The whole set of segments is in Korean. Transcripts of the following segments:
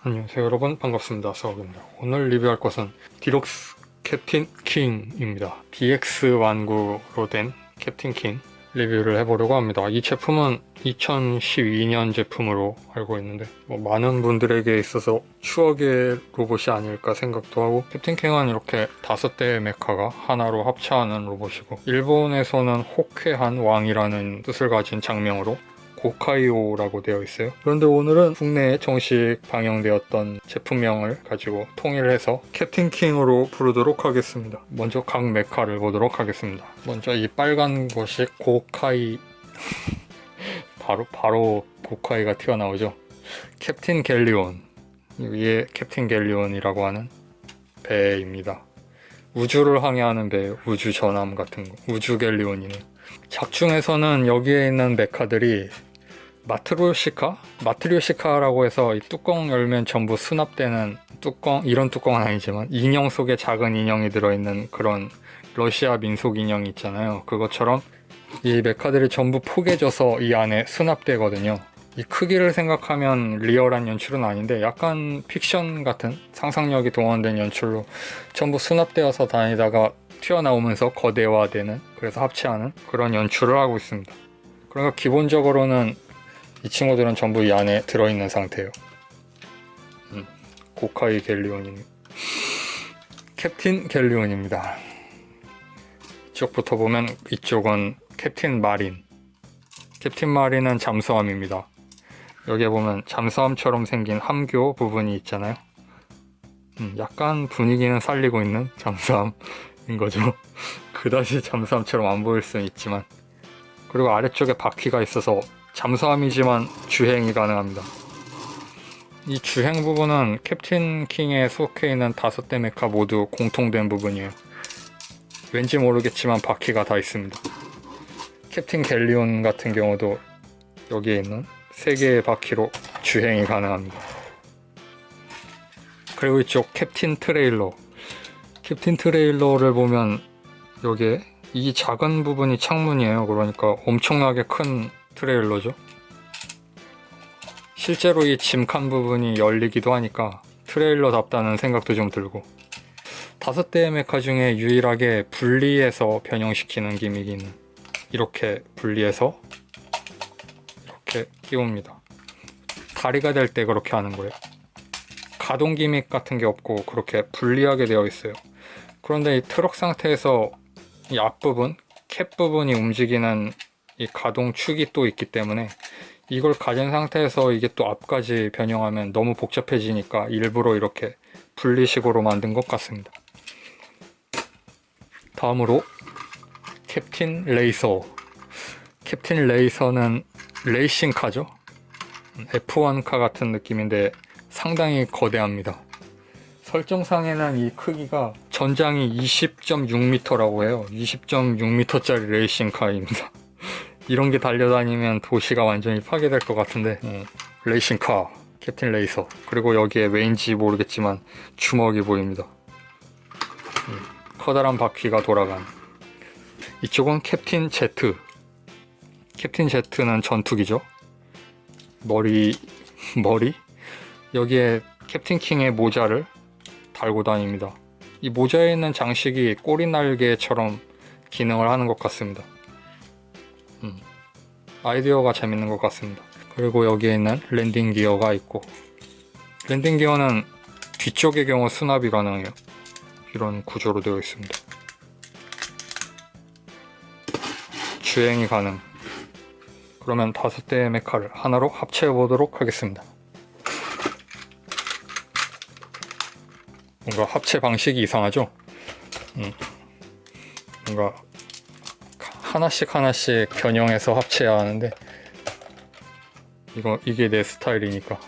안녕하세요 여러분, 반갑습니다. 서욱입니다. 오늘 리뷰할 것은 디럭스 캡틴 킹입니다. DX 완구로 된 캡틴 킹 리뷰를 해보려고 합니다. 이 제품은 2012년 제품으로 알고 있는데 많은 분들에게 있어서 추억의 로봇이 아닐까 생각도 하고, 캡틴 킹은 이렇게 5대의 메카가 하나로 합체하는 로봇이고, 일본에서는 호쾌한 왕이라는 뜻을 가진 장명으로 고카이오라고 되어 있어요. 그런데 오늘은 국내에 정식 방영되었던 제품명을 가지고 통일해서 캡틴 킹으로 부르도록 하겠습니다. 먼저 각 메카를 보도록 하겠습니다. 먼저 이 빨간 것이 고카이 바로 고카이가 튀어나오죠. 캡틴 갤리온, 위에 캡틴 갤리온이라고 하는 배입니다. 우주를 항해하는 배, 우주 전함 같은 거, 우주 갤리온이네요. 작중에서는 여기에 있는 메카들이 마트리오시카라고 해서 이 뚜껑 열면 전부 수납되는 뚜껑, 이런 뚜껑은 아니지만 인형 속에 작은 인형이 들어있는 그런 러시아 민속 인형이 있잖아요. 그것처럼 이 메카들이 전부 포개져서 이 안에 수납되거든요. 이 크기를 생각하면 리얼한 연출은 아닌데 약간 픽션 같은 상상력이 동원된 연출로 전부 수납되어서 다니다가 튀어나오면서 거대화되는, 그래서 합체하는 그런 연출을 하고 있습니다. 그러니까 기본적으로는 이 친구들은 전부 이 안에 들어있는 상태예요. 고카이 갤리온입니다. 캡틴 갤리온입니다. 이쪽부터 보면 이쪽은 캡틴 마린. 캡틴 마린은 잠수함입니다. 여기에 보면 잠수함처럼 생긴 함교 부분이 있잖아요. 약간 분위기는 살리고 있는 잠수함인 거죠. 그다지 잠수함처럼 안 보일 수는 있지만, 그리고 아래쪽에 바퀴가 있어서 잠수함이지만 주행이 가능합니다. 이 주행 부분은 캡틴 킹에 속해 있는 5대 메카 모두 공통된 부분이에요. 왠지 모르겠지만 바퀴가 다 있습니다. 캡틴 갤리온 같은 경우도 여기에 있는 3개의 바퀴로 주행이 가능합니다. 그리고 이쪽 캡틴 트레일러를 보면 여기에 이 작은 부분이 창문이에요. 그러니까 엄청나게 큰 트레일러죠. 실제로 이 짐칸 부분이 열리기도 하니까 트레일러답다는 생각도 좀 들고, 5대의 메카 중에 유일하게 분리해서 변형시키는 기믹이는 이렇게 분리해서 이렇게 끼웁니다. 다리가 될 때 그렇게 하는 거예요. 가동 기믹 같은 게 없고 그렇게 분리하게 되어 있어요. 그런데 이 트럭 상태에서 이 앞부분, 캡 부분이 움직이는 이 가동 축이 또 있기 때문에 이걸 가진 상태에서 이게 또 앞까지 변형하면 너무 복잡해지니까 일부러 이렇게 분리식으로 만든 것 같습니다. 다음으로 캡틴 레이서. 캡틴 레이서는 레이싱카죠. F1카 같은 느낌인데 상당히 거대합니다. 설정상에는 이 크기가 전장이 20.6m라고 해요. 20.6m짜리 레이싱카입니다. 이런 게 달려다니면 도시가 완전히 파괴될 것 같은데, 레이싱카, 캡틴 레이서. 그리고 여기에 왠지 모르겠지만 주먹이 보입니다. 커다란 바퀴가 돌아간. 이쪽은 캡틴 제트. 캡틴 제트는 전투기죠. 머리 여기에 캡틴 킹의 모자를 달고 다닙니다. 이 모자에 있는 장식이 꼬리 날개처럼 기능을 하는 것 같습니다. 아이디어가 재밌는 것 같습니다. 그리고 여기에 있는 랜딩 기어가 있고, 랜딩 기어는 뒤쪽의 경우 수납이 가능해요. 이런 구조로 되어 있습니다. 주행이 가능. 그러면 5대의 메카를 하나로 합체해 보도록 하겠습니다. 뭔가 합체 방식이 이상하죠? 뭔가 하나씩 변형해서 합체해야 하는데 이게 내 스타일이니까.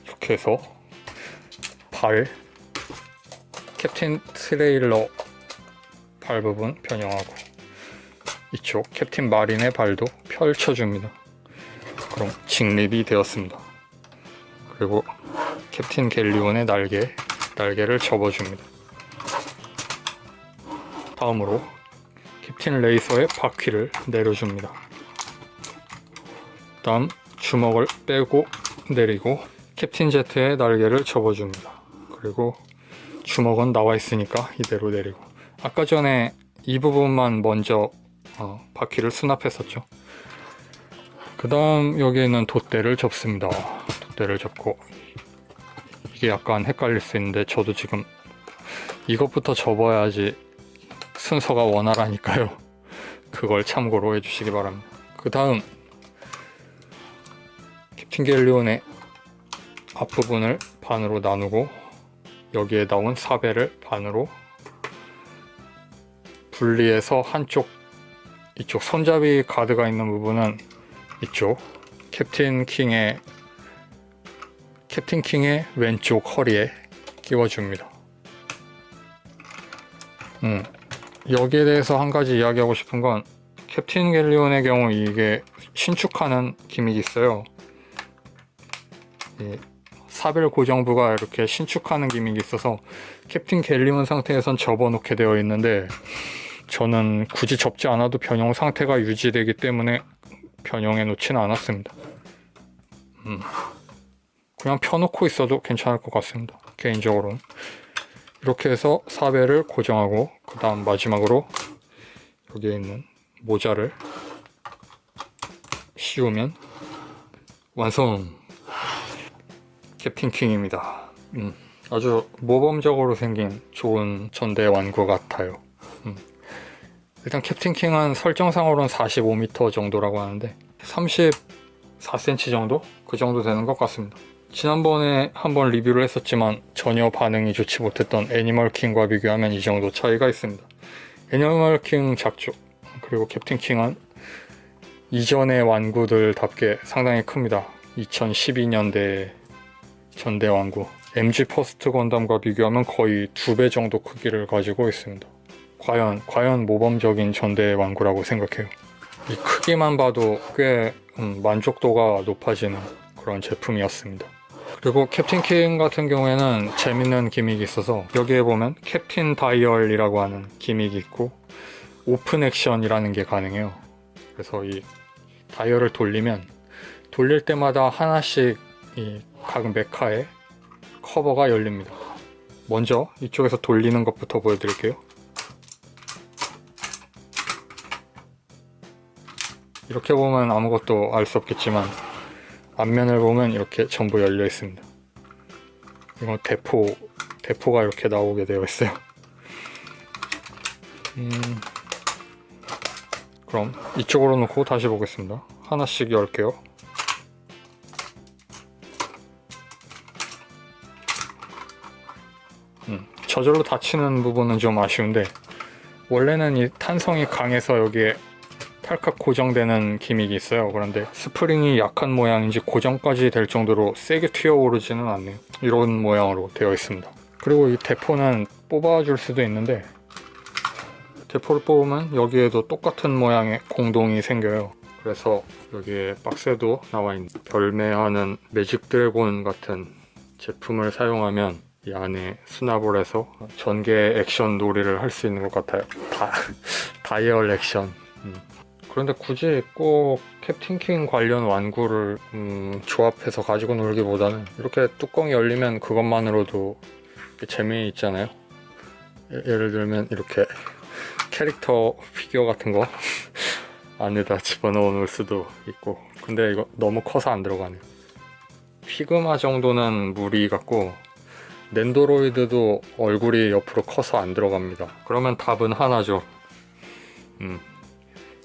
이렇게 해서 캡틴 트레일러 발 부분 변형하고, 이쪽 캡틴 마린의 발도 펼쳐줍니다. 그럼 직립이 되었습니다. 그리고 캡틴 갤리온의 날개를 접어줍니다. 다음으로 캡틴 레이서의 바퀴를 내려줍니다. 다음 주먹을 빼고 내리고 캡틴 제트의 날개를 접어줍니다. 그리고 주먹은 나와 있으니까 이대로 내리고, 아까 전에 이 부분만 먼저 바퀴를 수납했었죠. 그 다음 여기에 있는 돛대를 접습니다. 돛대를 접고, 이게 약간 헷갈릴 수 있는데 저도 지금 이것부터 접어야지 순서가 원활하니까요. 그걸 참고로 해주시기 바랍니다. 그 다음 캡틴 갤리온의 앞부분을 반으로 나누고 여기에 나온 사배를 반으로 분리해서 한쪽, 이쪽 손잡이 가드가 있는 부분은 이쪽 캡틴 킹의 왼쪽 허리에 끼워줍니다. 여기에 대해서 한 가지 이야기하고 싶은 건, 캡틴 갤리온의 경우 이게 신축하는 기믹이 있어요. 사벨 고정부가 이렇게 신축하는 기믹이 있어서 캡틴 갤리온 상태에선 접어놓게 되어 있는데, 저는 굳이 접지 않아도 변형 상태가 유지되기 때문에 변형해 놓지는 않았습니다. 그냥 펴놓고 있어도 괜찮을 것 같습니다, 개인적으로는. 이렇게 해서 사배를 고정하고, 그 다음 마지막으로 여기에 있는 모자를 씌우면 완성! 캡틴 킹입니다. 아주 모범적으로 생긴 좋은 전대 완구 같아요. 일단 캡틴 킹은 설정상으로는 45m 정도라고 하는데 34cm 정도? 그 정도 되는 것 같습니다. 지난번에 한번 리뷰를 했었지만 전혀 반응이 좋지 못했던 애니멀 킹과 비교하면 이 정도 차이가 있습니다. 애니멀 킹 작죠. 그리고 캡틴 킹은 이전의 완구들답게 상당히 큽니다. 2012년대 전대 완구 MG 퍼스트 건담과 비교하면 거의 2배 정도 크기를 가지고 있습니다. 과연 모범적인 전대 완구라고 생각해요. 이 크기만 봐도 꽤 만족도가 높아지는 그런 제품이었습니다. 그리고 캡틴 킹 같은 경우에는 재밌는 기믹이 있어서, 여기에 보면 캡틴 다이얼이라고 하는 기믹이 있고 오픈 액션이라는 게 가능해요. 그래서 이 다이얼을 돌릴 때마다 하나씩 이 각 메카의 커버가 열립니다. 먼저 이쪽에서 돌리는 것부터 보여드릴게요. 이렇게 보면 아무것도 알 수 없겠지만 앞면을 보면 이렇게 전부 열려 있습니다. 이거 대포가 이렇게 나오게 되어 있어요. 그럼 이쪽으로 놓고 다시 보겠습니다. 하나씩 열게요. 저절로 닫히는 부분은 좀 아쉬운데, 원래는 이 탄성이 강해서 여기에 탈칵 고정되는 기믹이 있어요. 그런데 스프링이 약한 모양인지 고정까지 될 정도로 세게 튀어오르지는 않네요. 이런 모양으로 되어 있습니다. 그리고 이 대포는 뽑아줄 수도 있는데, 대포를 뽑으면 여기에도 똑같은 모양의 공동이 생겨요. 그래서 여기에 박스에도 나와 있는 별매하는 매직 드래곤 같은 제품을 사용하면 이 안에 수납을 해서 전개 액션 놀이를 할 수 있는 것 같아요. 다이얼 액션. 그런데 굳이 꼭 캡틴 킹 관련 완구를 조합해서 가지고 놀기보다는 이렇게 뚜껑이 열리면 그것만으로도 재미있잖아요. 예를 들면 이렇게 캐릭터 피규어 같은 거 안에다 집어넣어 놓을 수도 있고. 근데 이거 너무 커서 안 들어가네요. 피그마 정도는 무리 같고, 넨도로이드도 얼굴이 옆으로 커서 안 들어갑니다. 그러면 답은 하나죠.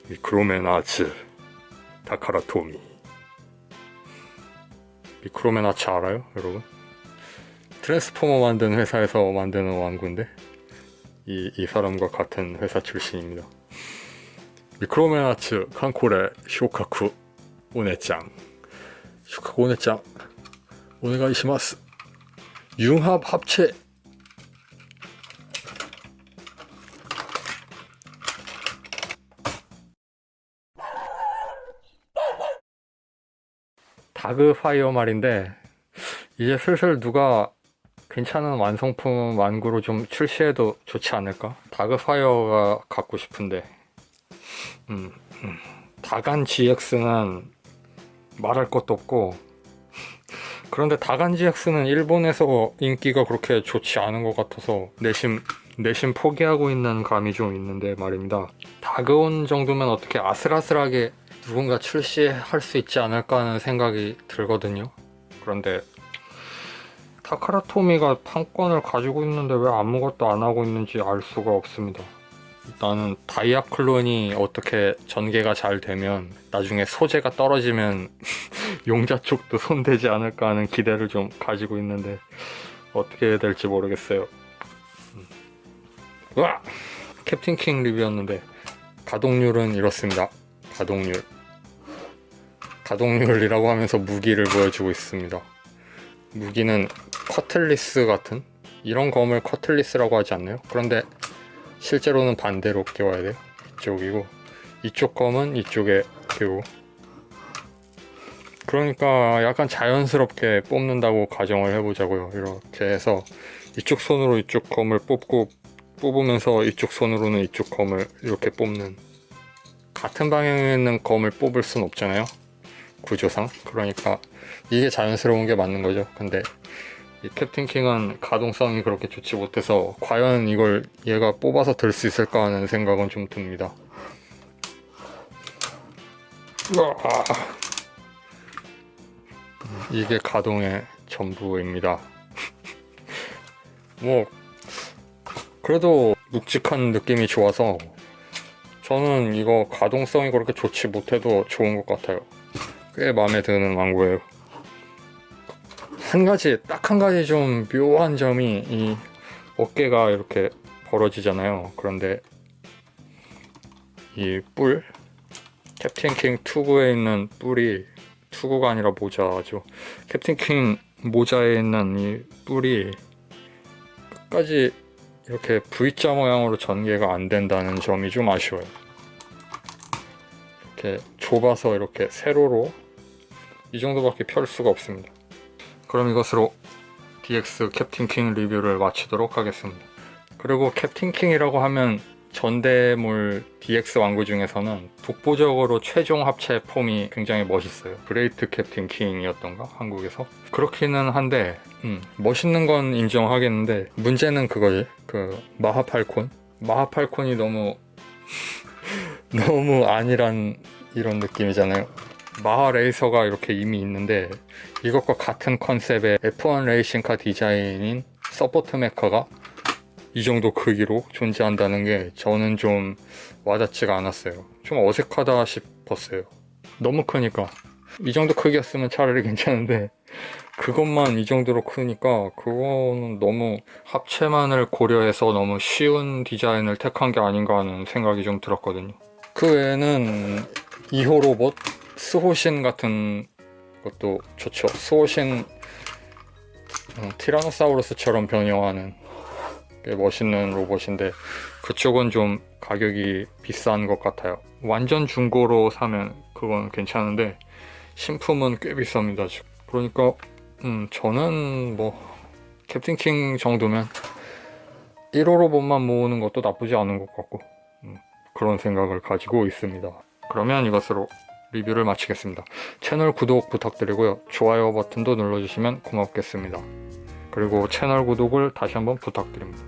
미크로맨 아츠 다카라토미. 미크로맨 아츠 알아요, 여러분? 트랜스포머 만든 회사에서 만드는 완구인데 이 사람과 같은 회사 출신입니다. 미크로맨 아츠 칸코레 쇼카쿠 오네짱. 쇼카쿠 오네짱 오네가이시마스. 융합 합체. 다그 파이어 말인데, 이제 슬슬 누가 괜찮은 완성품 완구로 좀 출시해도 좋지 않을까? 다그 파이어가 갖고 싶은데, 다간 GX는 말할 것도 없고. 그런데 다간지엑스는 일본에서 인기가 그렇게 좋지 않은 것 같아서 내심 포기하고 있는 감이 좀 있는데 말입니다. 다그온 정도면 어떻게 아슬아슬하게 누군가 출시할 수 있지 않을까 하는 생각이 들거든요. 그런데 타카라토미가 판권을 가지고 있는데 왜 아무것도 안 하고 있는지 알 수가 없습니다. 일단은 다이아 클론이 어떻게 전개가 잘 되면 나중에 소재가 떨어지면 용자 쪽도 손대지 않을까 하는 기대를 좀 가지고 있는데 어떻게 해야 될지 모르겠어요. 우와! 캡틴 킹 리뷰였는데 가동률은 이렇습니다. 가동률이라고 하면서 무기를 보여주고 있습니다. 무기는 커틀리스 같은 이런 검을 커틀리스라고 하지 않나요? 그런데 실제로는 반대로 끼워야 돼요. 이쪽이고 이쪽 검은 이쪽에 끼고, 그러니까 약간 자연스럽게 뽑는다고 가정을 해보자고요. 이렇게 해서 이쪽 손으로 이쪽 검을 뽑으면서 이쪽 손으로는 이쪽 검을 이렇게 뽑는, 같은 방향에 있는 검을 뽑을 순 없잖아요, 구조상. 그러니까 이게 자연스러운 게 맞는 거죠. 근데 이 캡틴 킹은 가동성이 그렇게 좋지 못해서 과연 이걸 얘가 뽑아서 들 수 있을까 하는 생각은 좀 듭니다. 이게 가동의 전부입니다. 뭐 그래도 묵직한 느낌이 좋아서 저는 이거 가동성이 그렇게 좋지 못해도 좋은 것 같아요. 꽤 마음에 드는 왕구예요. 딱 한 가지 좀 묘한 점이 이 어깨가 이렇게 벌어지잖아요. 그런데 이 캡틴 킹 투구에 있는 뿔이, 투구가 아니라 모자죠. 캡틴 킹 모자에 있는 이 뿔이 끝까지 이렇게 V자 모양으로 전개가 안 된다는 점이 좀 아쉬워요. 이렇게 좁아서 이렇게 세로로 이 정도밖에 펼 수가 없습니다. 그럼 이것으로 DX 캡틴 킹 리뷰를 마치도록 하겠습니다. 그리고 캡틴 킹이라고 하면 전대물 DX 왕구 중에서는 독보적으로 최종 합체 폼이 굉장히 멋있어요. 그레이트 캡틴 킹이었던가? 한국에서? 그렇기는 한데 멋있는 건 인정하겠는데 문제는 그거지. 그 마하팔콘이 너무 너무 아니란 이런 느낌이잖아요. 마하 레이서가 이렇게 이미 있는데 이것과 같은 컨셉의 F1 레이싱카 디자인인 서포트 메카가 이 정도 크기로 존재한다는 게 저는 좀 와닿지가 않았어요. 좀 어색하다 싶었어요. 너무 크니까. 이 정도 크기였으면 차라리 괜찮은데 그것만 이 정도로 크니까 그거는 너무 합체만을 고려해서 너무 쉬운 디자인을 택한 게 아닌가 하는 생각이 좀 들었거든요. 그 외에는 2호 로봇 스호신 같은 것도 좋죠. 스호신 티라노사우루스처럼 변형하는 꽤 멋있는 로봇인데 그쪽은 좀 가격이 비싼 것 같아요. 완전 중고로 사면 그건 괜찮은데 신품은 꽤 비쌉니다 지금. 그러니까 저는 뭐 캡틴 킹 정도면 1호 로봇만 모으는 것도 나쁘지 않은 것 같고 그런 생각을 가지고 있습니다. 그러면 이것으로 리뷰를 마치겠습니다. 채널 구독 부탁드리고요. 좋아요 버튼도 눌러주시면 고맙겠습니다. 그리고 채널 구독을 다시 한번 부탁드립니다.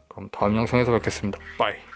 그럼 다음 영상에서 뵙겠습니다. 빠이.